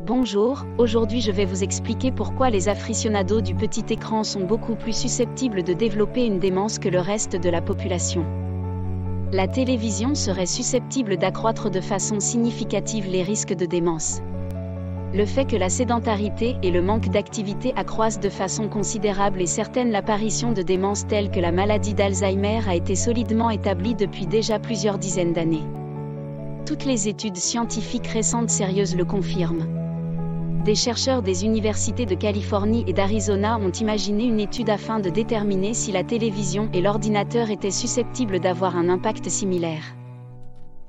Bonjour, aujourd'hui je vais vous expliquer pourquoi les aficionados du petit écran sont beaucoup plus susceptibles de développer une démence que le reste de la population. La télévision serait susceptible d'accroître de façon significative les risques de démence. Le fait que la sédentarité et le manque d'activité accroissent de façon considérable est certaine. L'apparition de démences telles que la maladie d'Alzheimer a été solidement établie depuis déjà plusieurs dizaines d'années. Toutes les études scientifiques récentes sérieuses le confirment. Des chercheurs des universités de Californie et d'Arizona ont imaginé une étude afin de déterminer si la télévision et l'ordinateur étaient susceptibles d'avoir un impact similaire.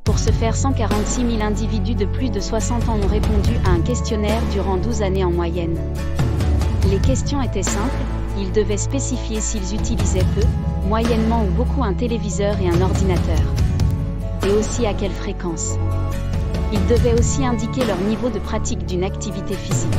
Pour ce faire, 146 000 individus de plus de 60 ans ont répondu à un questionnaire durant 12 années en moyenne. Les questions étaient simples, ils devaient spécifier s'ils utilisaient peu, moyennement ou beaucoup un téléviseur et un ordinateur. Et aussi à quelle fréquence. Ils devaient aussi indiquer leur niveau de pratique d'une activité physique.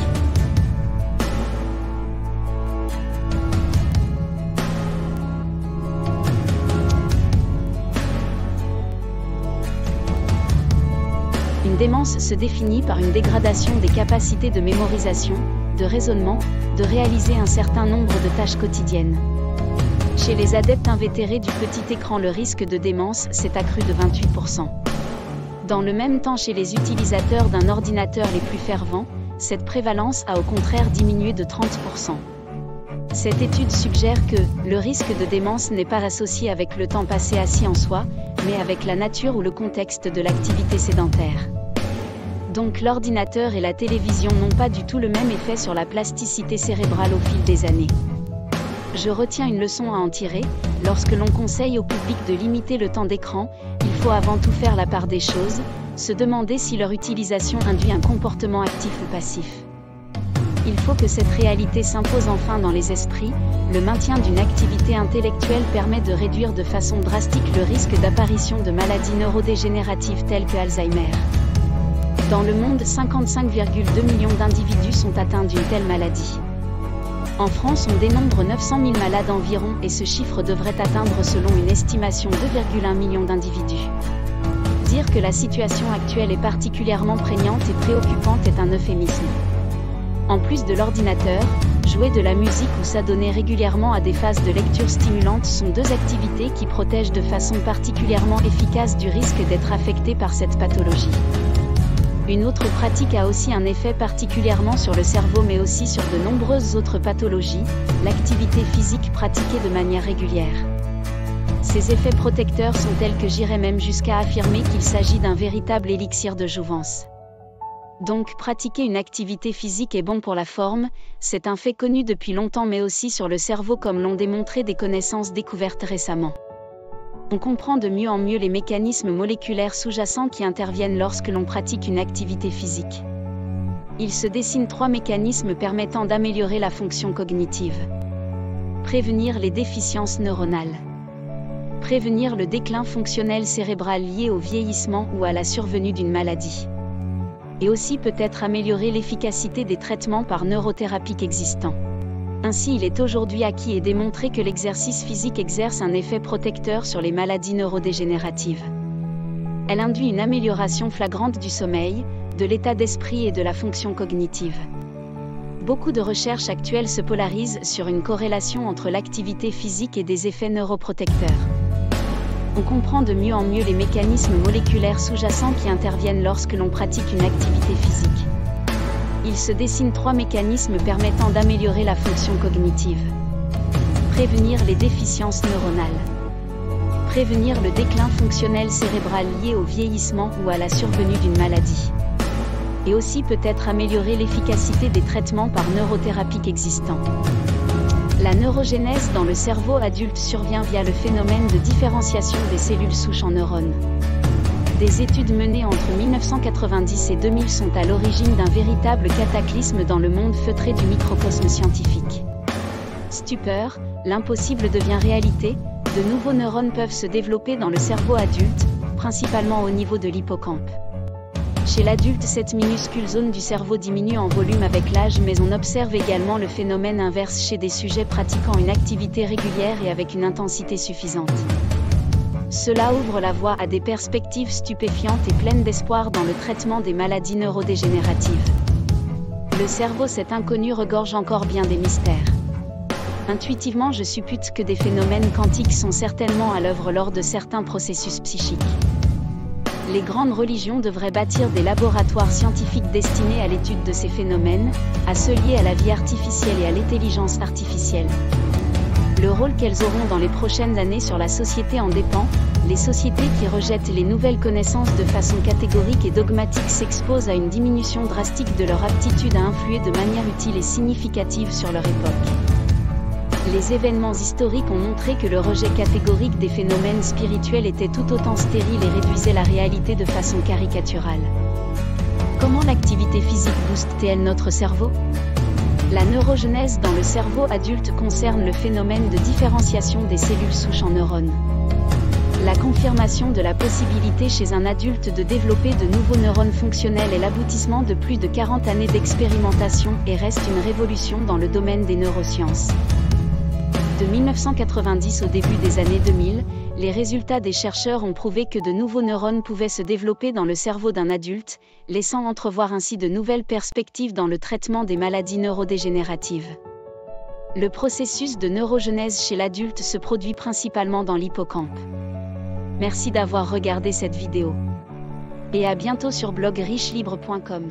Une démence se définit par une dégradation des capacités de mémorisation, de raisonnement, de réaliser un certain nombre de tâches quotidiennes. Chez les adeptes invétérés du petit écran, le risque de démence s'est accru de 28%. Dans le même temps, chez les utilisateurs d'un ordinateur les plus fervents, cette prévalence a au contraire diminué de 30%. Cette étude suggère que le risque de démence n'est pas associé avec le temps passé assis en soi, mais avec la nature ou le contexte de l'activité sédentaire. Donc l'ordinateur et la télévision n'ont pas du tout le même effet sur la plasticité cérébrale au fil des années. Je retiens une leçon à en tirer, lorsque l'on conseille au public de limiter le temps d'écran, il faut avant tout faire la part des choses, se demander si leur utilisation induit un comportement actif ou passif. Il faut que cette réalité s'impose enfin dans les esprits, le maintien d'une activité intellectuelle permet de réduire de façon drastique le risque d'apparition de maladies neurodégénératives telles que Alzheimer. Dans le monde, 55,2 millions d'individus sont atteints d'une telle maladie. En France, on dénombre 900 000 malades environ et ce chiffre devrait atteindre selon une estimation 2,1 millions d'individus. Dire que la situation actuelle est particulièrement prégnante et préoccupante est un euphémisme. En plus de l'ordinateur, jouer de la musique ou s'adonner régulièrement à des phases de lecture stimulantes sont deux activités qui protègent de façon particulièrement efficace du risque d'être affecté par cette pathologie. Une autre pratique a aussi un effet particulièrement sur le cerveau mais aussi sur de nombreuses autres pathologies, l'activité physique pratiquée de manière régulière. Ces effets protecteurs sont tels que j'irais même jusqu'à affirmer qu'il s'agit d'un véritable élixir de jouvence. Donc pratiquer une activité physique est bon pour la forme, c'est un fait connu depuis longtemps mais aussi sur le cerveau comme l'ont démontré des connaissances découvertes récemment. On comprend de mieux en mieux les mécanismes moléculaires sous-jacents qui interviennent lorsque l'on pratique une activité physique. Il se dessine 3 mécanismes permettant d'améliorer la fonction cognitive. Prévenir les déficiences neuronales. Prévenir le déclin fonctionnel cérébral lié au vieillissement ou à la survenue d'une maladie. Et aussi peut-être améliorer l'efficacité des traitements par neurothérapie existants. Ainsi, il est aujourd'hui acquis et démontré que l'exercice physique exerce un effet protecteur sur les maladies neurodégénératives. Elle induit une amélioration flagrante du sommeil, de l'état d'esprit et de la fonction cognitive. Beaucoup de recherches actuelles se polarisent sur une corrélation entre l'activité physique et des effets neuroprotecteurs. On comprend de mieux en mieux les mécanismes moléculaires sous-jacents qui interviennent lorsque l'on pratique une activité physique. Il se dessine 3 mécanismes permettant d'améliorer la fonction cognitive. Prévenir les déficiences neuronales. Prévenir le déclin fonctionnel cérébral lié au vieillissement ou à la survenue d'une maladie. Et aussi peut-être améliorer l'efficacité des traitements par neurothérapie existants. La neurogénèse dans le cerveau adulte survient via le phénomène de différenciation des cellules souches en neurones. Des études menées entre 1990 et 2000 sont à l'origine d'un véritable cataclysme dans le monde feutré du microcosme scientifique. Stupeur, l'impossible devient réalité, de nouveaux neurones peuvent se développer dans le cerveau adulte, principalement au niveau de l'hippocampe. Chez l'adulte, cette minuscule zone du cerveau diminue en volume avec l'âge, mais on observe également le phénomène inverse chez des sujets pratiquant une activité régulière et avec une intensité suffisante. Cela ouvre la voie à des perspectives stupéfiantes et pleines d'espoir dans le traitement des maladies neurodégénératives. Le cerveau, cet inconnu, regorge encore bien des mystères. Intuitivement, je suppute que des phénomènes quantiques sont certainement à l'œuvre lors de certains processus psychiques. Les grandes religions devraient bâtir des laboratoires scientifiques destinés à l'étude de ces phénomènes, à se lier à la vie artificielle et à l'intelligence artificielle. Le rôle qu'elles auront dans les prochaines années sur la société en dépend. Les sociétés qui rejettent les nouvelles connaissances de façon catégorique et dogmatique s'exposent à une diminution drastique de leur aptitude à influer de manière utile et significative sur leur époque. Les événements historiques ont montré que le rejet catégorique des phénomènes spirituels était tout autant stérile et réduisait la réalité de façon caricaturale. Comment l'activité physique booste-t-elle notre cerveau ? La neurogenèse dans le cerveau adulte concerne le phénomène de différenciation des cellules souches en neurones. La confirmation de la possibilité chez un adulte de développer de nouveaux neurones fonctionnels est l'aboutissement de plus de 40 années d'expérimentation et reste une révolution dans le domaine des neurosciences. De 1990 au début des années 2000, les résultats des chercheurs ont prouvé que de nouveaux neurones pouvaient se développer dans le cerveau d'un adulte, laissant entrevoir ainsi de nouvelles perspectives dans le traitement des maladies neurodégénératives. Le processus de neurogenèse chez l'adulte se produit principalement dans l'hippocampe. Merci d'avoir regardé cette vidéo. Et à bientôt sur blog richelibre.com.